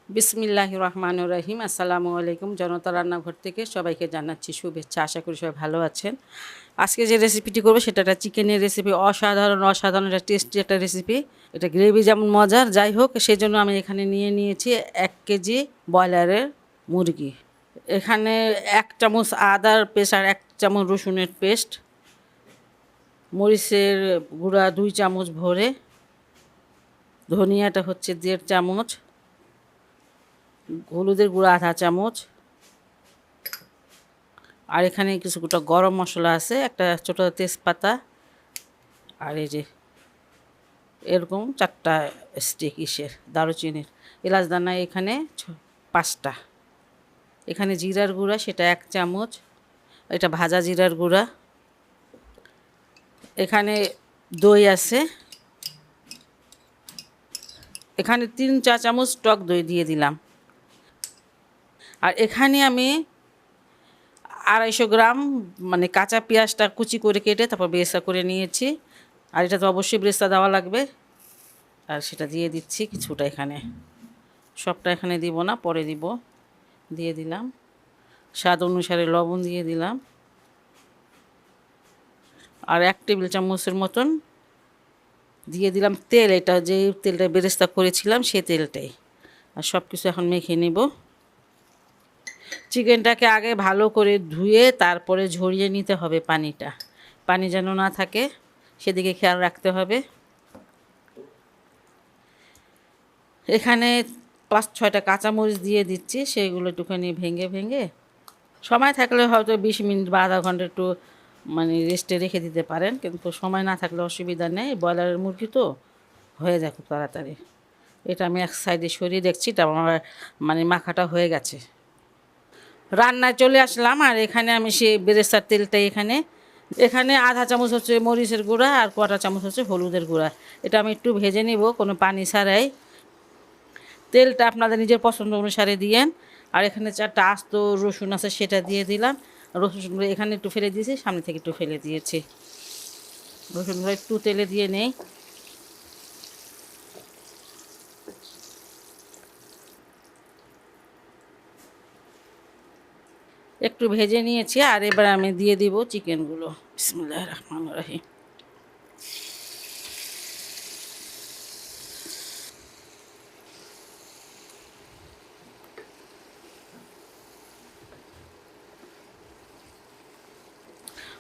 বিসমিল্লাহির রহমানির রহিম। আসসালামু আলাইকুম। জনতা রান্নাঘর থেকে সবাইকে জানাচ্ছি শুভেচ্ছা। আশা করি সবাই ভালো আছেন। আজকে যে রেসিপিটি করবো সেটা একটা চিকেনের রেসিপি। অসাধারণ একটা টেস্টি একটা রেসিপি। এটা গ্রেভি যেমন মজার, যাই হোক সেই জন্য আমি এখানে নিয়েছি 1 কেজি ব্রয়লারের মুরগি। এখানে 1 চামচ আদার পেস্ট আর 1 চামচ রসুনের পেস্ট, মরিচের গুঁড়া 2 চামচ ভরে, ধনিয়াটা হচ্ছে 1.5 চামচ, হলুদের গুঁড়া 1/2 চামচ, আর এখানে কিছুটা গরম মশলা আছে, একটা ছোটো তেজপাতা, আর এই যে এরকম 4টা স্টিক দারুচিনির, এলাচ দানা এখানে 5টা। এখানে জিরার গুঁড়া সেটা 1 চামচ, এটা ভাজা জিরার গুঁড়া। এখানে দই আছে, এখানে 3-4 চামচ টক দই দিয়ে দিলাম। আর এখানে আমি 250 গ্রাম মানে কাঁচা পেঁয়াজটা কুচি করে কেটে তারপর বেরেস্তা করে নিয়েছি। আর এটা তো অবশ্যই বেরেস্তা দেওয়া লাগবে, আর সেটা দিয়ে দিচ্ছি কিছুটা। এখানে সবটা এখানে দিব না, পরে দিব। দিয়ে দিলাম স্বাদ অনুসারে লবণ দিয়ে দিলাম, আর 1 টেবিল চামচের মতন দিয়ে দিলাম তেল। এটা যে তেলটা বেরেস্তা করেছিলাম সেই তেলটাই। আর সব কিছু এখন মেখে নিব। চিকেনটাকে আগে ভালো করে ধুয়ে তারপরে ঝরিয়ে নিতে হবে পানিটা, পানি যেন না থাকে সেদিকে খেয়াল রাখতে হবে। এখানে 5-6টা কাঁচামরিচ দিয়ে দিচ্ছি, সেইগুলো একটুখানি ভেঙে ভেঙে, সময় থাকলে হয়তো 20 মিনিট বা আধা ঘন্টা একটু মানে রেস্টে রেখে দিতে পারেন, কিন্তু সময় না থাকলে অসুবিধা নেই। ব্রয়লারের মুরগি তো হয়ে যায় খুব তাড়াতাড়ি। এটা আমি এক সাইডে সরিয়ে দেখছি, এটা আমার মানে মাখাটা হয়ে গেছে। রান্নায় চলে আসলাম, আর এখানে আমি সেই বেরেস্তার তেলটা এখানে এখানে 1/2 চামচ হচ্ছে মরিচের গুঁড়া আর 1/4 চামচ হচ্ছে হলুদের গুঁড়া। এটা আমি একটু ভেজে নিব কোনো পানি ছাড়াই। তেলটা আপনাদের নিজের পছন্দ অনুসারে দিয়েন। আর এখানে 4টা আস্ত রসুন আছে, সেটা দিয়ে দিলাম। রসুনগুলো এখানে একটু ফেলে দিয়েছি, সামনে থেকে একটু ফেলে দিয়েছি। রসুনগুলো একটু তেলে দিয়ে নেই। একটু ভেজে নিয়েছি, আর এবার আমি দিয়ে দিব চিকেনগুলো। বিসমিল্লাহির রহমানির রহিম।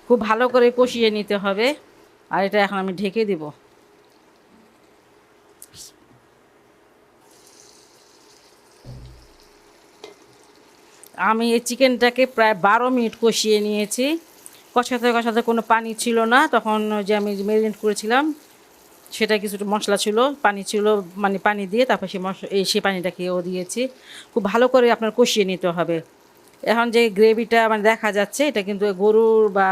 খুব ভালো করে কষিয়ে নিতে হবে। আর এটা এখন আমি ঢেকে দিব। আমি এই চিকেনটাকে প্রায় 12 মিনিট কষিয়ে নিয়েছি। কষাতে কষাতে কোনো পানি ছিল না, তখন যে আমি ম্যারিনেট করেছিলাম সেটা কিছুটা মশলা ছিল, পানি ছিল, মানে পানি দিয়ে তারপর সেই পানিটাকেও দিয়েছি। খুব ভালো করে আপনার কষিয়ে নিতে হবে। এখন যে গ্রেভিটা মানে দেখা যাচ্ছে, এটা কিন্তু গরুর বা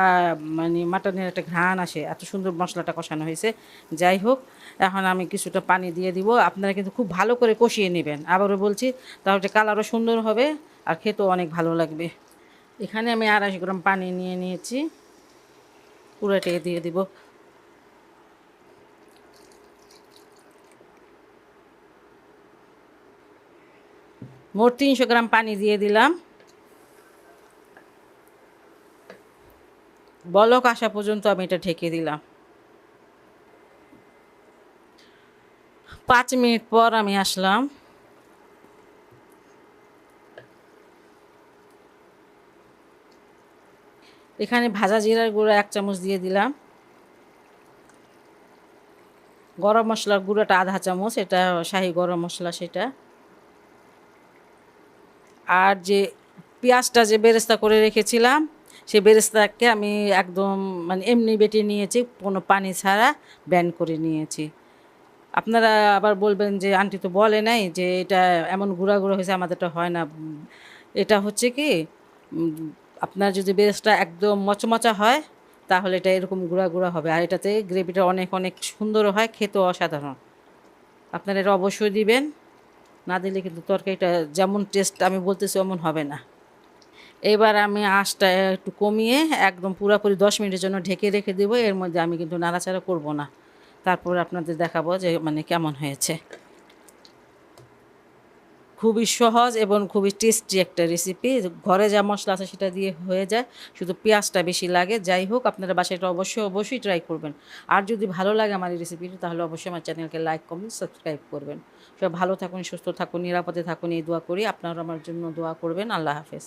মানে মাটনের একটা ঘ্রাণ আসে, এত সুন্দর মশলাটা কষানো হয়েছে। যাই হোক, এখন আমি কিছুটা পানি দিয়ে দিব। আপনারা কিন্তু খুব ভালো করে কষিয়ে নেবেন, আবারও বলছি, তাহলে কালারও সুন্দর হবে আর খেতেও অনেক ভালো লাগবে। এখানে আমি 250 গ্রাম পানি নিয়ে নিয়েছি, পুরোটাই দিয়ে দিব। মোট 300 গ্রাম পানি দিয়ে দিলাম। বলক আসা পর্যন্ত আমি এটা ঢেকে দিলাম। 5 মিনিট পর আমি আসলাম। এখানে ভাজা জিরার গুঁড়া 1 চামচ দিয়ে দিলাম। গরম মশলার গুঁড়োটা 1/2 চামচ, এটা শাহি গরম মশলা সেটা। আর যে পেঁয়াজটা যে বেরেস্তা করে রেখেছিলাম, সেই বেরেস্তাকে আমি একদম মানে এমনি বেটে নিয়েছি, কোনো পানি ছাড়া ব্যান্ড করে নিয়েছি। আপনারা আবার বলবেন যে আন্টি তো বলে নাই যে এটা এমন গুঁড়া গুঁড়ো হয়েছে, আমাদেরটা হয় না। এটা হচ্ছে কি, আপনার যদি বেরেস্তা একদম মচমচা হয় তাহলে এটা এরকম গুঁড়া গুঁড়া হবে, আর এটাতে গ্রেভিটা অনেক অনেক সুন্দর হয়, খেতেও অসাধারণ। আপনারা এটা অবশ্যই দিবেন, না দিলে কিন্তু তরকারিটা যেমন টেস্ট আমি বলতেছি অমন হবে না। এবার আমি আঁচটা একটু কমিয়ে একদম পুরোপুরি 10 মিনিটের জন্য ঢেকে রেখে দেবো। এর মধ্যে আমি কিন্তু নাড়াচাড়া করব না, তারপর আপনাদের দেখাবো যে মানে কেমন হয়েছে। খুবই সহজ এবং খুবই টেস্টি একটা রেসিপি। ঘরে যা মশলা আছে সেটা দিয়ে হয়ে যায়, শুধু পেঁয়াজটা বেশি লাগে। যাই হোক, আপনারা বাসায় এটা অবশ্যই ট্রাই করবেন। আর যদি ভালো লাগে আমার এই রেসিপিটি, তাহলে অবশ্যই আমার চ্যানেলকে লাইক, কমেন্ট, সাবস্ক্রাইব করবেন। সবাই ভালো থাকুন, সুস্থ থাকুন, নিরাপদে থাকুন, এই দোয়া করি। আপনারা আমার জন্য দোয়া করবেন। আল্লাহ হাফেজ।